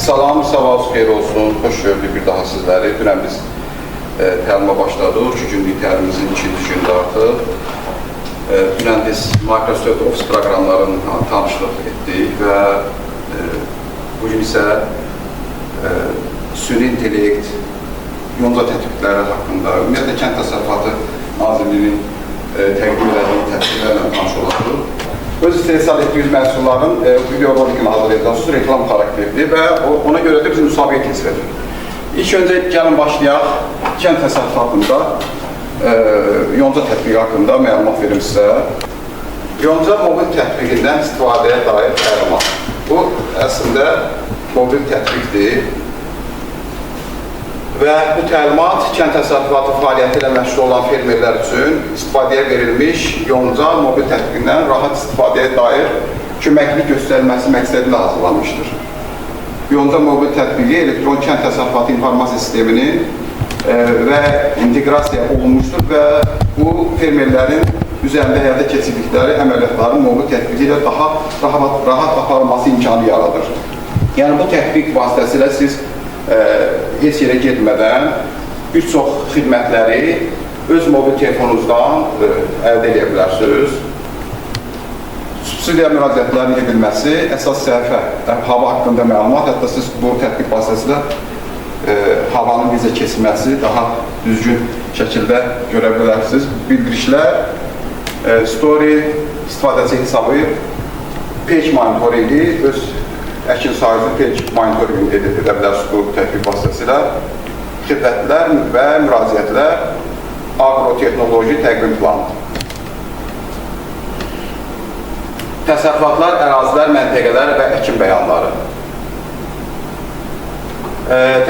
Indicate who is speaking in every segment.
Speaker 1: Salam, sabahınız xeyir olsun. Xoş gördük bir daha sizləri. Dünən biz təlimə başladıq. 2 günlük təlimimizin 2-ci gündə artıq. Dünən biz Microsoft Office proqramlarının tanışlıq etdik və bugün isə süni intellekt, yonca tətbiqləri haqqında, ümumiyyətlə Kənd Təsərrüfatı Nazirliyinin təqdim elədiyi tətbiqlərlə tanış olacaq. Öz istehsal etdiyimiz məhsulların videorolikini hazırlayacaq, reklam xarakterli və ona görə də biz müsabiqə keçirəcək. İlk öncə gəlin başlayaq, Kənd Təsərrüfatında yonca tətbiqi haqqında məlumat verim sizə. Yonca mobil tətbiqindən istifadəyə dair təlimat. Bu, əslində, mobil tətbiqdir. Və bu təlimat kənd təsərrüfatı fəaliyyəti ilə məşğul olan fermerlər üçün istifadəyə verilmiş yonca mobil tətbiqindən rahat istifadəyə dair köməklik göstərilməsi məqsədilə hazırlanmışdır. Yonca mobil tətbiqi elektron kənd təsərrüfatı informasiya sisteminin və inteqrasiya olunmuşdur və bu fermerlərin üzərində həyata keçirdikləri əməliyyatların mobil tətbiqi ilə daha rahat aparılması imkanı yaradır. Yəni bu tətbiq vasitəsilə siz heç yerə getmədən bir çox xidmətləri öz mobil telefonunuzdan əldə edə bilərsiniz. Subsidiya müraciətlərinin edilməsi, əsas səhifə, hava haqqında məlumat, hətta siz bu tətbiq vasitəsilə havanın necə keçməsi daha düzgün şəkildə görə bilərsiniz. Bildirişlər, story, istifadəçi hesabı, page monitoringi, öz əkin sahəsi page monitoringi edə bilərsiniz bu tətbiq vasitəsilə. Xidmətlər və müraciətlər, agrotexnoloji təqvim planı. Təsərrüfatlar, ərazilər, məntəqələr və əkin bəyanları.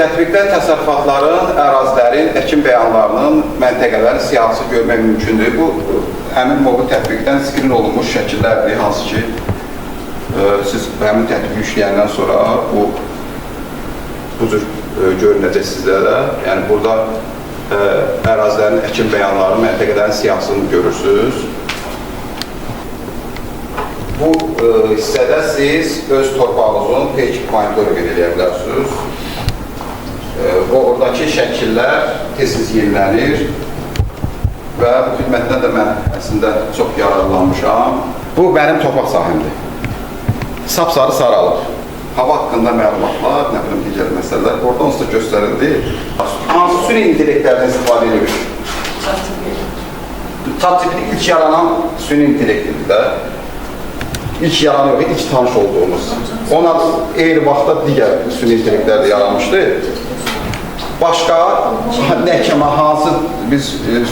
Speaker 1: Tətbiqdə təsərrüfatların, ərazilərin, əkin bəyanlarının, məntəqələrin siyahısı görmək mümkündür. Bu, həmin mobil tətbiqdən skrin olunmuş şəkillərdir, hansı ki, siz həmin tətbiqi işləyəndən sonra bu cür görünəcək sizdə də. Yəni, burada ərazilərin, əkin bəyanları, məntəqələrin siyahısını görürsünüz. Bu hissədə siz öz torpağınızın page monitoringi edə bilərsiniz. Oradakı şəkillər tez-tez yenilənir və bu xidmətdən də mən əslində çox yararlanmışam. Bu, mənim torpaq sahəmdir. Sap-sarı saralır. Hava haqqında məlumatlar, nə bilim, digər məsələlər oradan onsuz da göstərildi. Hansı süni intellektlərdən istifadə edilir? ChatGPT ilk yaranan süni intellektdir də. İlk yaranı yox, ilk tanış olduğumuz. Ona eyni vaxtda digər süni intellektlər də yaranmışdı. Başqa nəhkəmə hansı biz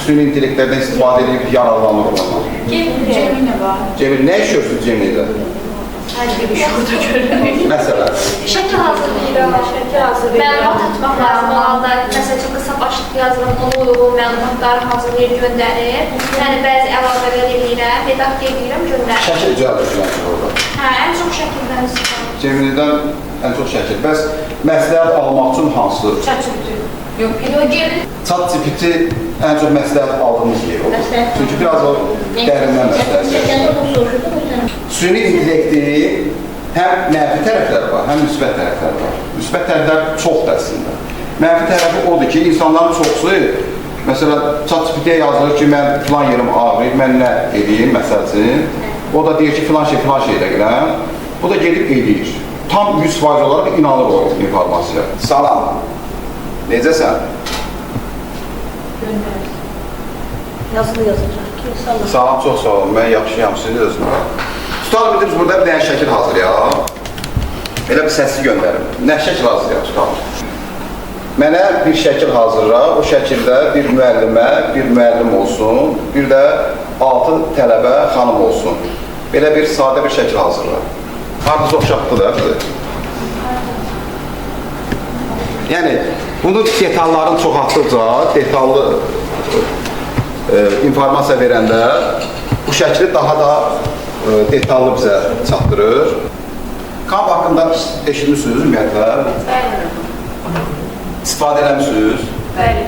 Speaker 1: süni intellektlərdən istifadə edib yararlanırıq onlar?
Speaker 2: Cemini var.
Speaker 1: Cemil, nə işiyorsunuz Cemil'də?
Speaker 2: Hər bir şurada görürük.
Speaker 1: Məsələn?
Speaker 2: Şəkil hazırlayırıq. Məlumat atmaq lazım olanda, məsəl üçün qısa başlıq yazılım, ona uyğun məlumatları hazırlayıb göndərir. Yəni, bəzi əlavələr edirəm, redaktə edirəm, göndərir.
Speaker 1: Şəkil düzəldir orada.
Speaker 2: Hə, ən çox şəkildən istifadə.
Speaker 1: Cemil'dən ən çox şəkil. Bəs məsləhət almaq üçün hansı?
Speaker 2: ChatGPT. Yox, gelin.
Speaker 1: ChatGPT ən çox məsləhət aldığımız yer olur. Çünki biraz o dərindən məsləhət. Süni intellekti həm mənfi tərəfləri var, həm müsbət tərəfləri var. Müsbət tərəflər çoxdur əslində. Mənfi tərəfi odur ki, insanların çoxsu, məsələn, ChatGPT-yə yazılır ki, mən filan yerim ağrıyır, mən nə edeyim, məsəl üçün. O da deyir ki, filan şey edəyirəm. O da gedib edir. Tam 100% olaraq inanır o informasiya. Salam. Necəsən?
Speaker 3: Yazılı yazacaq ki, salam.
Speaker 1: Salam, çox sağ olun. Mən yaxşıyam, siz necəsiniz? Tutalım, biz burada bir dənə şəkil hazırlayaq. Elə bir səsli göndərim. Nə şəkil hazırlayaq, tutalım. Mənə bir şəkil hazırla, o şəkildə bir müəllimə, bir müəllim olsun, bir də 6 tələbə xanım olsun. Belə bir sadə bir şəkil hazırla. Hardasa oxşatdı da. Yəni, bunun detallarını çoxaltdıqca, detallı informasiya verəndə bu şəkli daha da detallı bizə çatdırır. Kamp haqqında eşitmişsiniz ümumiyyətlə?
Speaker 2: Bəli.
Speaker 1: İstifadə eləmişsiniz?
Speaker 2: Bəli.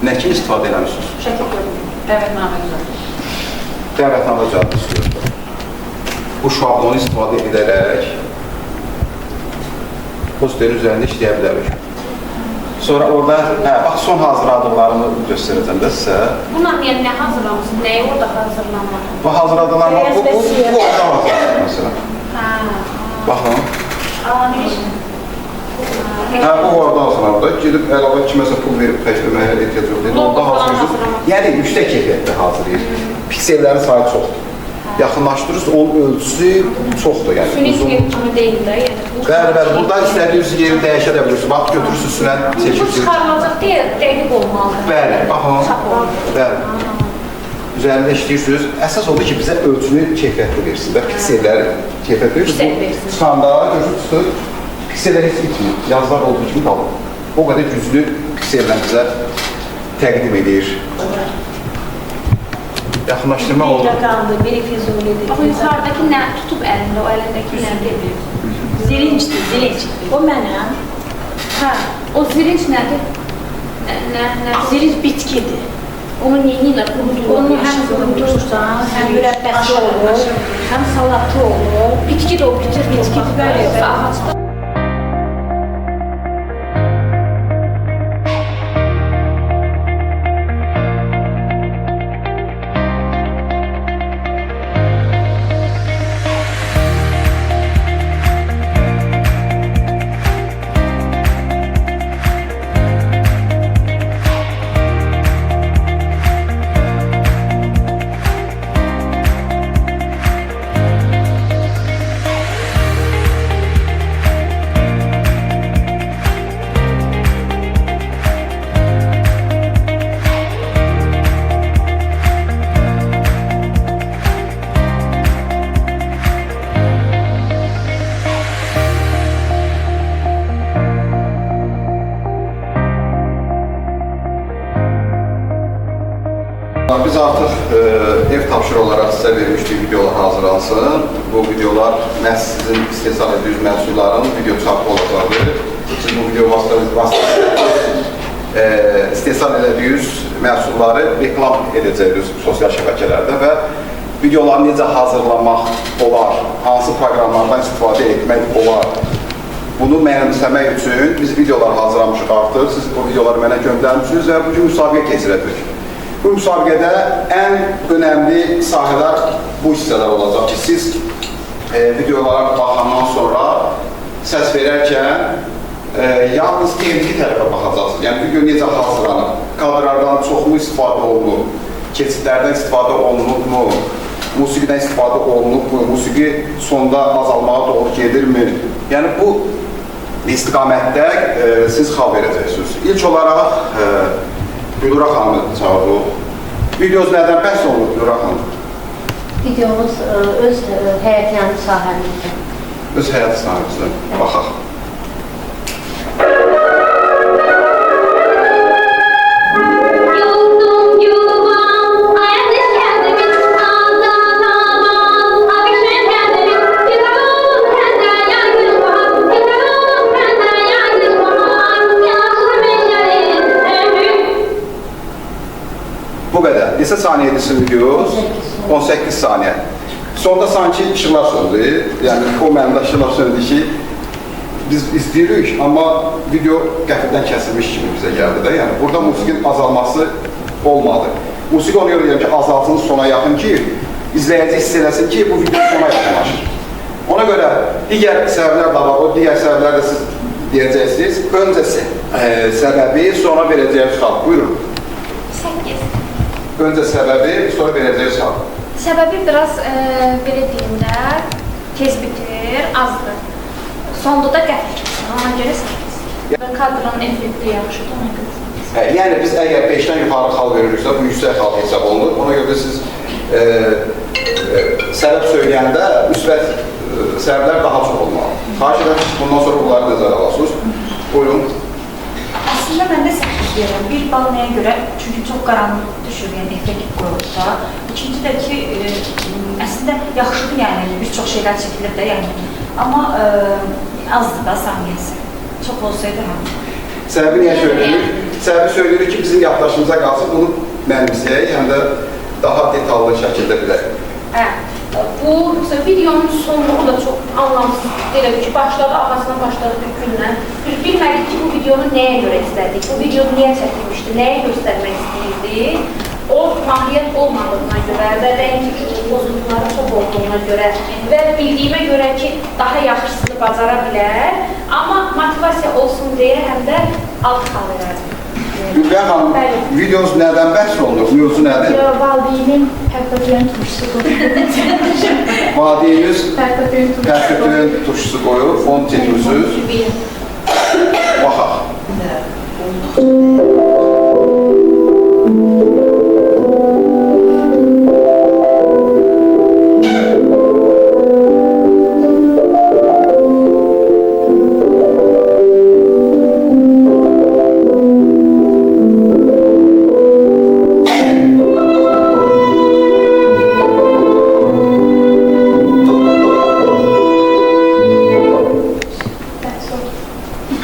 Speaker 1: Nə kimi istifadə eləmişsiniz?
Speaker 2: Şəkil görünür. Dəvətnamə güzel.
Speaker 1: Dəvətnamə düzəltmişsiniz. Bu şablonu istifadə edərək posterin üzərində işləyə bilərik. Sonra orada, bax, son hazırladıqlarımı göstərəcəm də sizə.
Speaker 2: Bunlar yəni nə hazırlamışsın? Nəyi orada hazırlanmalı?
Speaker 1: Bu hazırladıqlarım, bu orada hazırlanır mesela. Baxın. Bu orada hazırlanır. Gidib əlavə kiməsə pul verib xərcləməyə ehtiyac yoxdur. Orada hazırlayırsınız. Yəni, yüksək keyfiyyətdə hazırlayır. Piksellərin sayı çoxdur. Yaxınlaşdırırsınız, onun ölçüsü çoxdur.
Speaker 2: Süni kimi deyil də, yəni.
Speaker 1: Bəli, burada istədiyiniz yeri dəyişə də bilirsiniz. Bax, götürürsünüz, sünət
Speaker 2: Bu
Speaker 1: seçirsiniz.
Speaker 2: çıxarılacaq deyə dəqiq olmalıdır.
Speaker 1: Bəli, baxın. Bəli. Üzərində işləyirsiniz. Əsas odur ki, bizə ölçünü keyfiyyətli versin və pikselləri keyfiyyətli versin. Çıxanda görürsünüz, piksellər heç itmir. Yazılar olduğu kimi qalır. O qədər güclü piksellər bizə təqdim edir. Yaxınlaşdırma olur.
Speaker 3: Bir rəqamdır, biri Füzulidir.
Speaker 2: Bax, yuxarıdakı nə tutub əlində, o əlindəki nədir?
Speaker 3: Zilincdir, zilinç. O mənəm. Hə,
Speaker 2: O zilinç nədir? Nə?
Speaker 3: zilinç bitkidir.
Speaker 2: Onu neyinlə qurudurlar?
Speaker 3: Onu həm qurudursan, həm mürəbbəsi olur, həm salatı olur.
Speaker 2: Bitki də o bitir,
Speaker 3: Bitki, bəli, bəli.
Speaker 2: Ağacda.
Speaker 1: Biz artıq ev tapşırı olaraq sizə vermişdik videolar hazırlansın. Bu videolar məhz sizin istehsal etdiyiniz məhsulların video çapı olacaqdır. Siz bu video vasitəsilə istehsal etdiyiniz məhsulları reklam edəcəksiniz sosial şəbəkələrdə və videoları necə hazırlamaq olar, hansı proqramlardan istifadə etmək olar. Bunu mənimsəmək üçün biz videolar hazırlamışıq artıq. Siz bu videoları mənə göndərmişsiniz və bugün müsabiqə keçirəcək. Bu müsabiqədə ən önəmli sahələr bu hissələr olacaq ki, siz videolara baxandan sonra səs verərkən yalnız texniki tərəfə baxacaqsınız. Yəni, video necə hazırlanır, kadrlardan çoxmu istifadə olunur, keçidlərdən istifadə olunurmu, musiqidən istifadə olunurmu, musiqi sonda azalmağa doğru gedirmi? Yəni, bu istiqamətdə siz xal verəcəksiniz. İlk olaraq Gülura xanımı çağırırıq. Videosu nədən bəhs olunur Gülura xanım?
Speaker 3: Videomuz öz həyətyanı sahəmizdir.
Speaker 1: Öz həyat sahibimizə baxaq. Bu qədər. Neçə saniyə edirsin videos? 18 saniyə. Sonda sanki işıqlar söndü. Yəni, o mənimdə işıqlar söndü ki, biz izləyirik, amma video qəfildən kəsilmiş kimi bizə gəldi də. Yəni, burada musiqinin azalması olmadı. Musiqi ona görə deyirəm ki, azalsın sona yaxın ki, izləyici hiss eləsin ki, bu video sona yaxınlaşır. Ona görə digər səbəblər də var, o digər səbəblər də siz deyəcəksiniz. Öncəsi səbəbi, sonra verəcəyiniz xalq. Buyurun.
Speaker 2: 8.
Speaker 1: Öncə səbəbi, sonra verəcəyiniz xalq.
Speaker 2: Səbəbi biraz, belə deyim də, tez bitir, azdır. Sonda da qəfil çıxsın, ona görə 8. Kadrın effekti yaxşıdır, ona görə 8.
Speaker 1: Yəni, biz əgər 5-dən yuxarı xal veririksə, bu yüksək xal hesab olunur. Ona görə siz səbəb söyləyəndə müsbət səbəblər daha çox olmalı. Xahiş edən bundan sonra bunları nəzərə alasınız. Buyurun.
Speaker 4: Aslında mən də 8 verirəm. Bir bal nəyə görə? Çünki çox qaranlıq düşür, yəni effekt qoyulsa. İkinci də ki, əslində yaxşıdır, yəni bir çox şeylər çəkilir də, yəni. Amma azdır da saniyəsi. Çox olsaydı həm.
Speaker 1: Səbəbi niyə söyləyirik? Səbəbi söyləyirik ki, bizim yaddaşımıza qalsın, bunu mənimsəyək, həm də daha detallı şəkildə bilək.
Speaker 2: Bu videonun sonluğu da çox anlamsız deyiləm ki, başladı, ağasına başladı bir gündən. Bilmədik ki, bu videonu nəyə görə izlədik, bu videonu niyə çəkilmişdi, nəyə göstərmək istəyirdi. O mahiyyət olmadığına görə və rəngi bozuntuları çox olduğuna görə və bildiyimə görə ki, daha yaxşısını bacara bilər, amma motivasiya olsun deyə həm də alt xal verərdim.
Speaker 1: Gülbəyən xanım, videonuz nədən bəhs olunur? Mövzu nədir?
Speaker 3: Valideynin pərtəpöyün turşusu qoyur.
Speaker 1: Valideyiniz pərtəpöyün turşusu qoyur, fon çəkmişsiniz. Baxaq.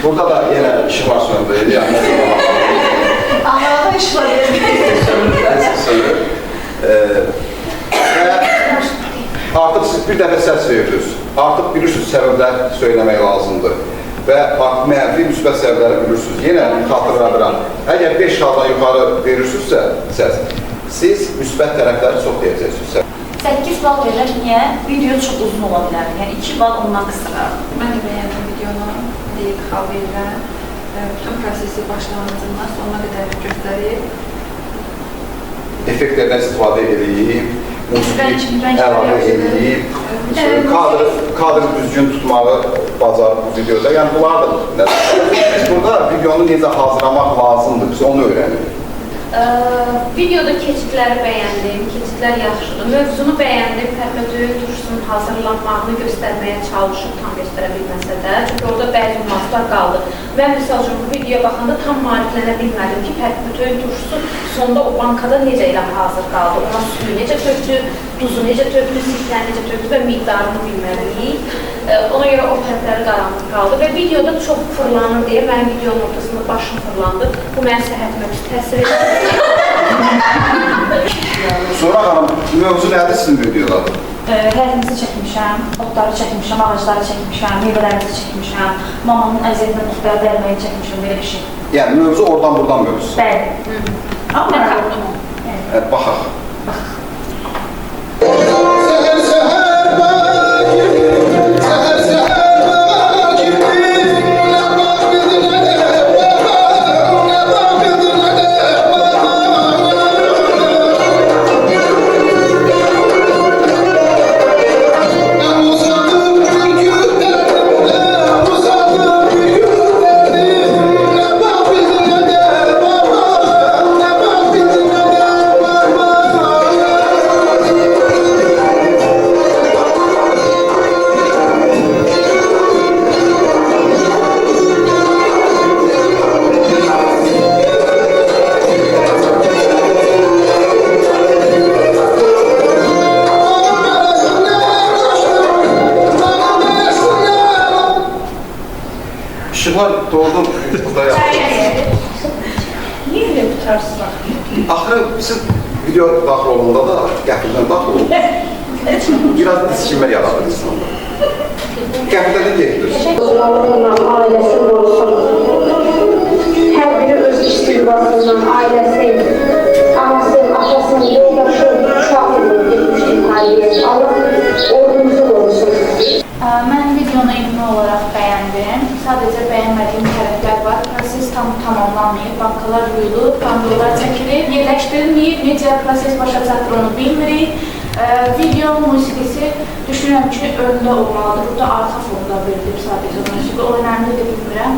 Speaker 1: Burada da yenə işıqlar söndürüldü.
Speaker 4: Anlarda iş var.
Speaker 1: Və artıq siz bir dəfə səs verirsiniz. Artıq bilirsiniz, səbəblər söyləmək lazımdır. Və mənfi, müsbət səbəbləri bilirsiniz. Yenə xatırladıram. Əgər 5 xaldan yuxarı verirsinizsə səs, siz müsbət tərəfləri çox deyəcəksiniz.
Speaker 4: 8 bal verir, niyə? Video çox uzun ola bilər. Yəni 2 bal ondan qısırar.
Speaker 5: Mən də bəyəndim videonu, deyib xal verirəm. Bütün prosesi başlanğıcından sonuna qədər göstərib.
Speaker 1: Effektlərdən istifadə edib, musiqi əlavə edib, kadrı düzgün tutmağı bacarıb bu videoda. Yəni bunlar da burada videonu necə hazırlamaq lazımdır, biz onu öyrənirik.
Speaker 2: Videoda keçidləri bəyəndim, keçidlər yaxşıdır. Mövzunu bəyəndim, pərtəpöyün turşusunun hazırlanmağını göstərməyə çalışıb, tam göstərə bilməsə də. Çünki orada bəzi nüanslar qaldı. Mən misal üçün bu videoya baxanda tam maariflənə bilmədim ki, pərtəpöyün turşusu sonda o bankada necə ilə hazır qaldı. Ona suyu necə tökdü, duzu necə tökdü, sirkəni necə tökdü və miqdarını bilməliyik. Ona görə o tərəfləri qaranlıq qaldı və videoda çox fırlanır deyə mənim videonun ortasında başım fırlandı. Bu mənim səhhətimə pis təsir edir.
Speaker 1: Sonra xanım, mövzu nədir sizin videoda?
Speaker 4: Həyətimizi çəkmişəm, otları çəkmişəm, ağacları çəkmişəm, meyvələrimizi çəkmişəm, mamanın əziyyətindən otlara dərməyi çəkmişəm, belə bir şey.
Speaker 1: Yəni mövzu oradan-buradan mövzusu.
Speaker 4: Bəli. Amma mən tapdım onu.
Speaker 1: Baxaq. İşıqlar doğdu burada yaptınız.
Speaker 3: Niyə elə tutarsın?
Speaker 1: Axırı siz video daxil olunda da qəfildən daxil oldu. Biraz diskinmə yaradır insanda. Qəfildən getdir.
Speaker 6: Ailesi olsun. Her biri öz istiqbalından, ailesi, anası, atasının yoldaşı, uşaq etmişdir tarihiyesi. Allah ordumuzu olsun.
Speaker 3: Mən videonu ümumi olaraq bəyəndim. Sadəcə bəyənmədiyim tərəflər var. Proses tam tamamlanmayıb, bankalar yuyulub, bankalar çəkilib, yerləşdirilməyib, necə proses başa çatır onu bilmirik. Video musiqisi düşünürəm ki, öndə olmalıdır. Burada arxa fonda verilib sadəcə musiqi. O önəmlidir, bilmirəm.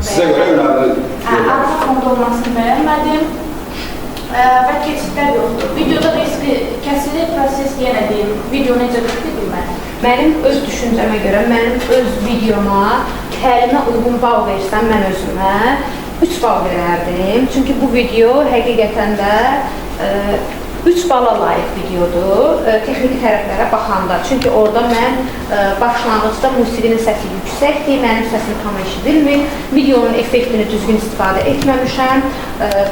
Speaker 1: Sizə görə önəmlidir.
Speaker 3: Arxa fonda olmasını bəyənmədim. Və keçidlər yoxdur. Videoda riski kəsilir, proses yenə deyil. Video necə bitdi bilmədim.
Speaker 2: Mənim öz düşüncəmə görə, mənim öz videoma təlimə uyğun bal versəm mən özümə 3 bal verərdim. Çünki bu video həqiqətən də
Speaker 7: 3 bala layiq videodur, texniki tərəflərə baxanda. Çünki orada mən başlanğıcda musiqinin səsi yüksəkdir, mənim səsim tam eşidilmir, videonun effektini düzgün istifadə etməmişəm,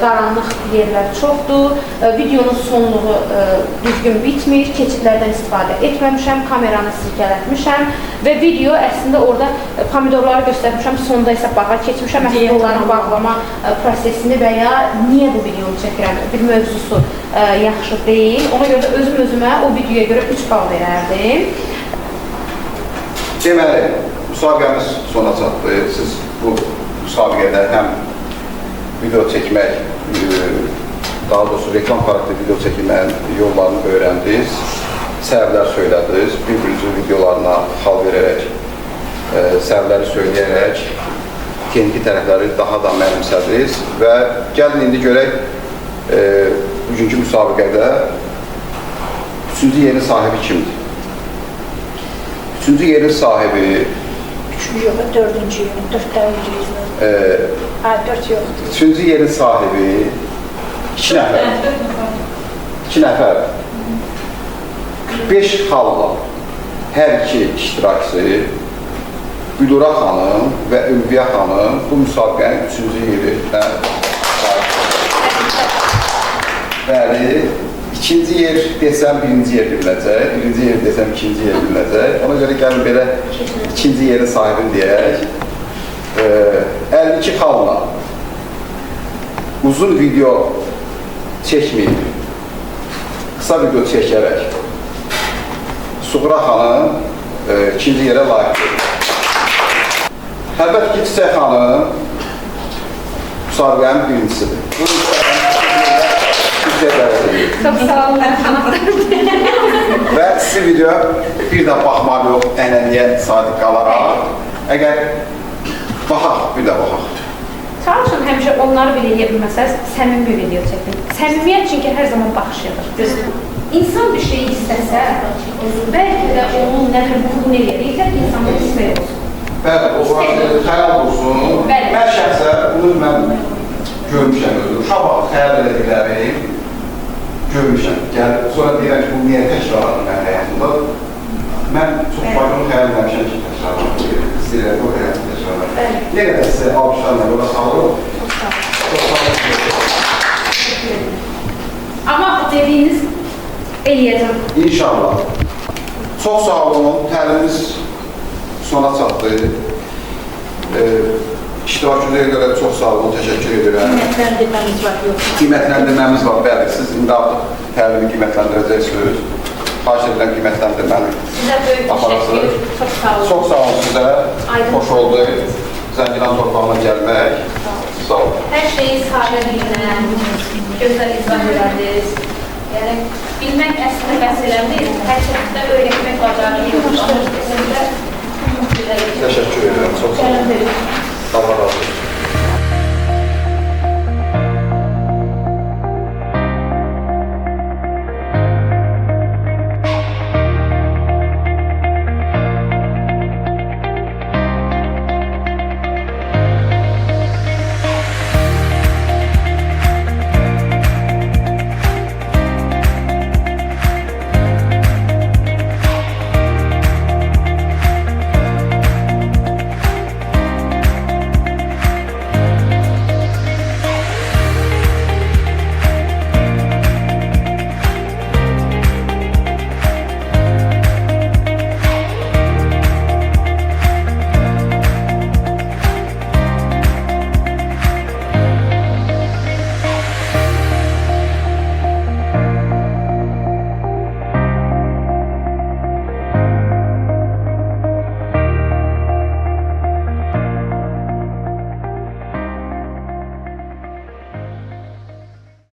Speaker 7: qaranlıq yerlər çoxdur, videonun sonluğu düzgün bitmir, keçidlərdən istifadə etməmişəm, kameranı silkələtmişəm və video əslində orada pomidorları göstərmişəm, sonda isə bağa keçmişəm, əslində onların bağlama prosesini və ya niyə bu videonu çəkirəm, bir mövzusu yaxşı deyil. Ona görə də özümə o videoya görə 3 bal verərdim.
Speaker 1: Deməli, müsabiqəmiz sona çatdı. Siz bu müsabiqədə həm video çəkmək, daha doğrusu reklam xarakterli video çəkməyin yollarını öyrəndiniz, səhvlər söylədiniz, bir-birinizin videolarına xal verərək, səhvləri söyləyərək, texniki tərəfləri daha da mənimsədiniz və gəlin indi görək, bugünkü müsabiqədə 3-cü yerin sahibi kimdir? 3-cü yerin sahibi...
Speaker 3: 3-cü yox, 4-cü yerin, 4-cü yerin. 4 yoxdur.
Speaker 1: 3-cü yerin sahibi 2 nəfər. 2 nəfər. 45 xalla hər iki iştirakçı Gülura xanım və Ülviyə xanım bu müsabiqənin 3-cü yerinə bəli, ikinci yer desəm birinci yer bilinəcək, birinci yer desəm ikinci yer bilinəcək. Ona görə gəlin belə ikinci yerin sahibini deyək. 52 xalla uzun video çəkməyib, qısa video çəkərək Suğra xanım ikinci yerə layiqdir. Əlbəttə ki, Çiçək xanım müsabiqənin birincisidir. Bu
Speaker 7: Çox sağ olun.
Speaker 1: Və sizi video bir də baxmalı yox, ənənəyə sadiq qalaraq. Əgər baxaq, bir də baxaq.
Speaker 7: Çalışın həmişə onları belə edə bilməsəz, səmimi bir video çəkin. Səmimiyyət çünki hər zaman baxışıdır. İnsan bir şeyi istəsə, bəlkə də onun nə bir bunu eləyir, insanın istəyi olsun.
Speaker 1: Bəli, o zaman xəyal olsun. Mən şəxsən bunu mən görmüşəm özüm. Uşaq vaxt xəyal elədiklərim görmüşəm. Sonra deyirəm ki, bu niyə təkrarladım mən həyatımda? Mən çox başımı xəyal eləmişəm ki, təkrarladım. İstəyirəm, o həyatı təkrarladım. Nə qədər sizə almışlarla yola salırım. Çox sağ olun.
Speaker 7: Amma dediyiniz eləyəcəm.
Speaker 1: İnşallah. Çox sağ olun. Təlimimiz sona çatdı. İştirakçılara görə çox sağ olun, təşəkkür edirəm.
Speaker 3: Qiymətləndirməmiz var, yox.
Speaker 1: Qiymətləndirməmiz var, bəli. Siz indi artıq təlimi qiymətləndirəcəksiniz. Xahiş edirəm qiymətləndirməni
Speaker 7: Sizə böyük təşəkkür, çox sağ olun.
Speaker 1: Çox sağ olun sizə. Xoş oldu. Zəngilan torpağına gəlmək. Sağ olun.
Speaker 7: Hər şeyi sadə bilinə, gözəl izah edərdiniz. Yəni, bilmək əslində məsələdir, hər şəkildə öyrətmək bacarığı yoxdur.
Speaker 1: Təşəkkür edirəm, çox sağ olun. Allah razı olsun.